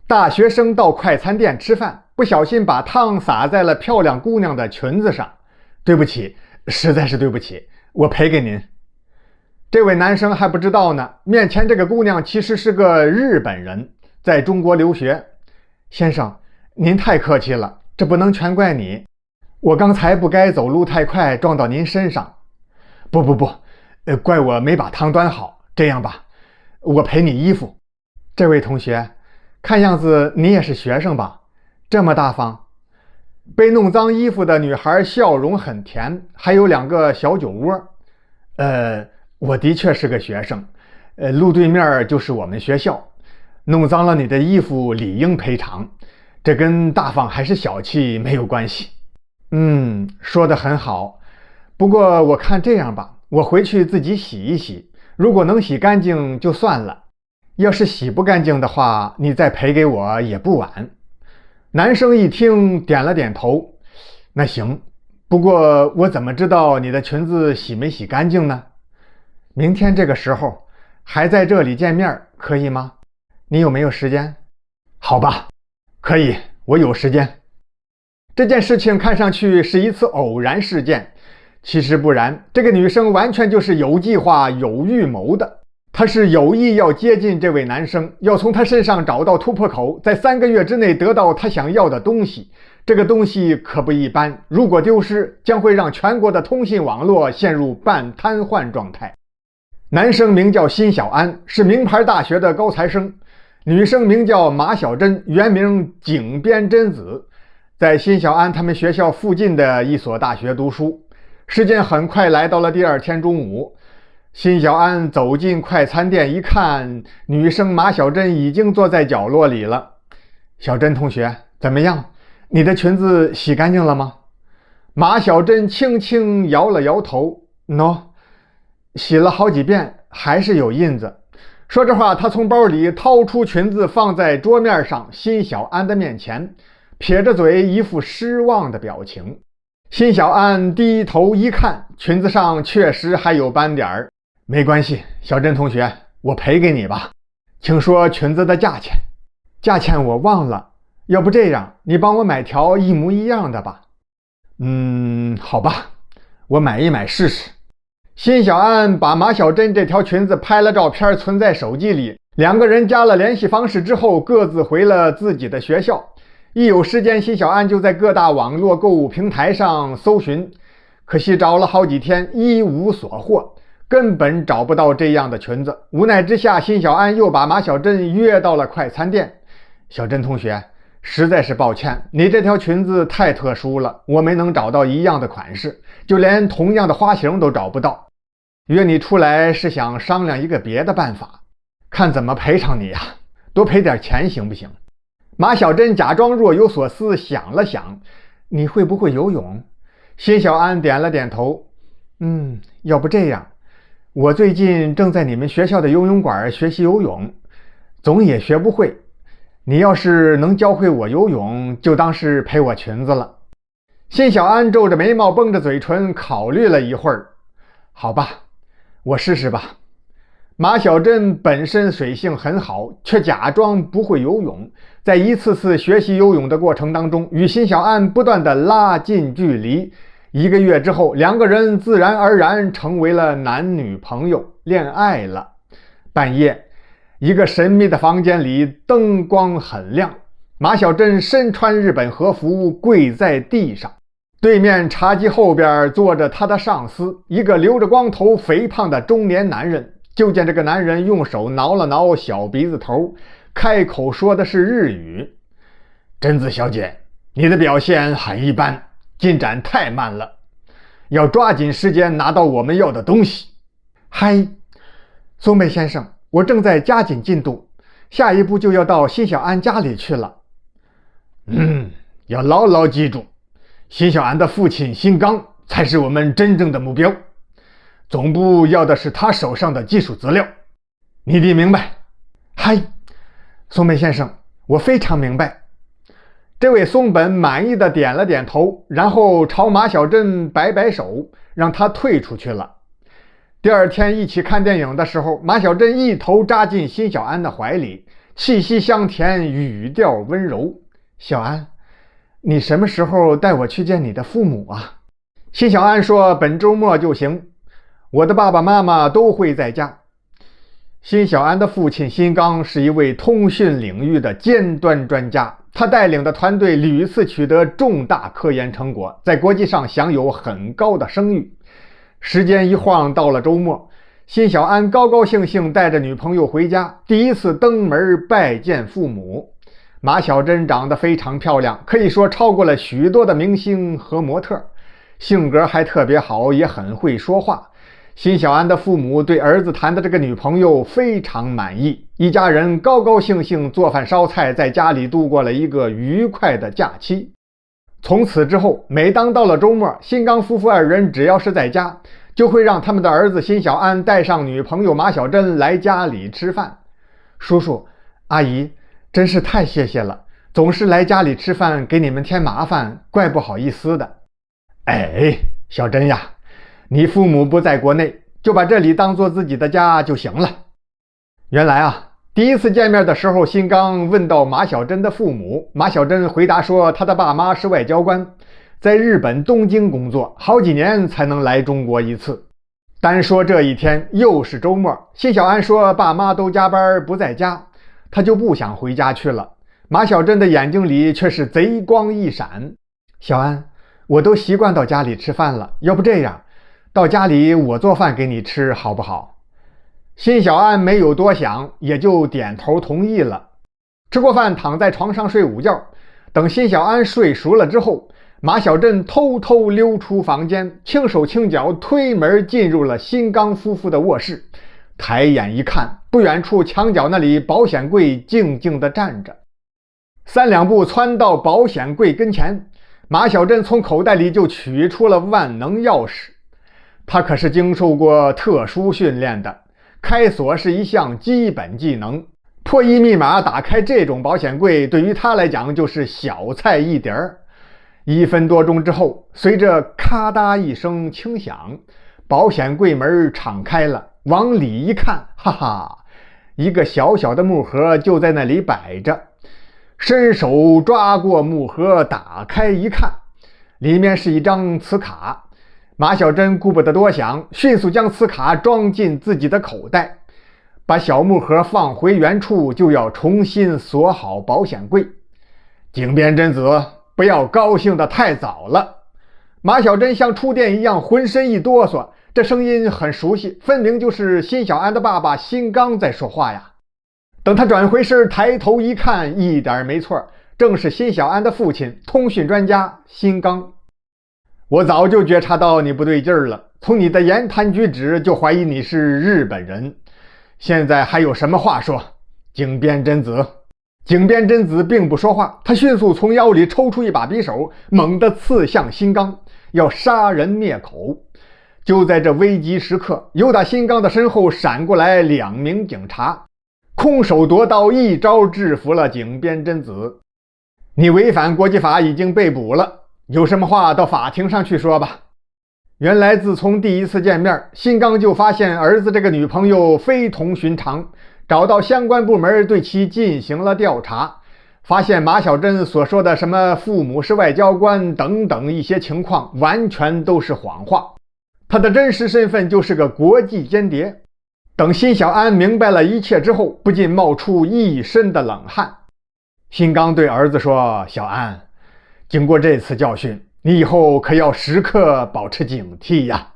大学生到快餐店吃饭，不小心把汤洒在了漂亮姑娘的裙子上。对不起，实在是对不起，我赔给您。这位男生还不知道呢，面前这个姑娘其实是个日本人，在中国留学。先生，您太客气了，这不能全怪你。我刚才不该走路太快，撞到您身上。不，怪我没把汤端好。这样吧，我赔你衣服。这位同学，看样子你也是学生吧？这么大方。被弄脏衣服的女孩笑容很甜，还有2个小酒窝。我的确是个学生，路对面就是我们学校。弄脏了你的衣服理应赔偿，这跟大方还是小气没有关系。说得很好。不过我看这样吧，我回去自己洗一洗，如果能洗干净就算了，要是洗不干净的话，你再赔给我也不晚。男生一听点了点头，那行，不过我怎么知道你的裙子洗没洗干净呢？明天这个时候还在这里见面，可以吗？你有没有时间？好吧，可以，我有时间。这件事情看上去是一次偶然事件，其实不然，这个女生完全就是有计划有预谋的。她是有意要接近这位男生，要从他身上找到突破口，在3个月之内得到他想要的东西。这个东西可不一般，如果丢失，将会让全国的通信网络陷入半瘫痪状态。男生名叫辛小安，是名牌大学的高材生。女生名叫马小珍，原名井边真子，在辛小安他们学校附近的一所大学读书。时间很快来到了第2天中午，辛小安走进快餐店一看，女生马小珍已经坐在角落里了。小珍同学，怎么样？你的裙子洗干净了吗？马小珍轻轻摇了摇头。No， 洗了好几遍，还是有印子。说着话，她从包里掏出裙子放在桌面上，辛小安的面前，撇着嘴，一副失望的表情。辛小安低头一看，裙子上确实还有斑点儿。没关系，小珍同学，我赔给你吧。请说裙子的价钱。价钱我忘了，要不这样，你帮我买条一模一样的吧。好吧，我买一买试试。辛小安把马小珍这条裙子拍了照片存在手机里，2个人加了联系方式之后，各自回了自己的学校。一有时间，辛小安就在各大网络购物平台上搜寻，可惜找了好几天一无所获，根本找不到这样的裙子。无奈之下，辛小安又把马小珍约到了快餐店。小珍同学，实在是抱歉，你这条裙子太特殊了，我没能找到一样的款式，就连同样的花型都找不到。约你出来是想商量一个别的办法，看怎么赔偿你呀，多赔点钱行不行？马小珍假装若有所思，想了想，你会不会游泳？辛小安点了点头。要不这样，我最近正在你们学校的游泳馆学习游泳，总也学不会。你要是能教会我游泳，就当是赔我裙子了。辛小安皱着眉毛，绷着嘴唇，考虑了一会儿。好吧，我试试吧。马小珍本身水性很好，却假装不会游泳，在一次次学习游泳的过程当中，与辛小安不断的拉近距离。1个月之后，2个人自然而然成为了男女朋友，恋爱了。半夜，一个神秘的房间里，灯光很亮，马小珍身穿日本和服，跪在地上。对面茶几后边坐着他的上司，一个留着光头肥胖的中年男人。就见这个男人用手挠了挠小鼻子头，开口说的是日语。贞子小姐，你的表现很一般，进展太慢了，要抓紧时间拿到我们要的东西。嗨，松本先生，我正在加紧进度，下一步就要到辛小安家里去了。要牢牢记住，辛小安的父亲辛刚才是我们真正的目标，总部要的是他手上的技术资料，你得明白。嗨，松本先生，我非常明白。这位松本满意的点了点头，然后朝马小珍摆摆手，让他退出去了。第2天一起看电影的时候，马小珍一头扎进辛小安的怀里，气息香甜，语调温柔。小安，你什么时候带我去见你的父母啊？辛小安说本周末就行，我的爸爸妈妈都会在家。辛小安的父亲辛刚是一位通讯领域的尖端专家，他带领的团队屡次取得重大科研成果，在国际上享有很高的声誉。时间一晃到了周末，辛小安高高兴兴带着女朋友回家，第一次登门拜见父母。马小珍长得非常漂亮，可以说超过了许多的明星和模特，性格还特别好，也很会说话。辛小安的父母对儿子谈的这个女朋友非常满意，一家人高高兴兴做饭烧菜，在家里度过了一个愉快的假期。从此之后，每当到了周末，辛刚夫妇二人只要是在家，就会让他们的儿子辛小安带上女朋友马小珍来家里吃饭。叔叔阿姨，真是太谢谢了，总是来家里吃饭给你们添麻烦，怪不好意思的。哎，小珍呀，你父母不在国内，就把这里当做自己的家就行了。原来啊，第一次见面的时候，辛刚问到马小珍的父母，马小珍回答说他的爸妈是外交官，在日本东京工作，好几年才能来中国一次。单说这一天又是周末，辛小安说爸妈都加班不在家，他就不想回家去了。马小珍的眼睛里却是贼光一闪。小安，我都习惯到家里吃饭了，要不这样，到家里我做饭给你吃好不好？辛小安没有多想，也就点头同意了。吃过饭，躺在床上睡午觉。等辛小安睡熟了之后，马小珍偷偷溜出房间，轻手轻脚推门进入了辛刚夫妇的卧室。抬眼一看，不远处墙角那里保险柜静静地站着。三两步窜到保险柜跟前，马小珍从口袋里就取出了万能钥匙。他可是经受过特殊训练的，开锁是一项基本技能，破译密码打开这种保险柜对于他来讲就是小菜一碟儿。1分多钟之后，随着咔嗒一声轻响，保险柜门敞开了，往里一看，哈哈，一个小小的木盒就在那里摆着。伸手抓过木盒，打开一看，里面是一张磁卡。马小珍顾不得多想，迅速将磁卡装进自己的口袋，把小木盒放回原处，就要重新锁好保险柜。井边真子，不要高兴得太早了。马小珍像触电一样浑身一哆嗦，这声音很熟悉，分明就是辛小安的爸爸辛刚在说话呀。等他转回身抬头一看，一点没错，正是辛小安的父亲，通讯专家辛刚。我早就觉察到你不对劲儿了，从你的言谈举止就怀疑你是日本人，现在还有什么话说？井边真子。井边真子并不说话，他迅速从腰里抽出一把匕首，猛地刺向辛刚，要杀人灭口。就在这危急时刻，由打辛刚的身后闪过来2名警察，空手夺刀，一招制服了井边真子。你违反国际法，已经被捕了，有什么话到法庭上去说吧。原来自从第一次见面，辛刚就发现儿子这个女朋友非同寻常，找到相关部门对其进行了调查，发现马小珍所说的什么父母是外交官等等一些情况完全都是谎话，他的真实身份就是个国际间谍。等辛小安明白了一切之后，不禁冒出一身的冷汗。辛刚对儿子说，小安，经过这次教训，你以后可要时刻保持警惕呀。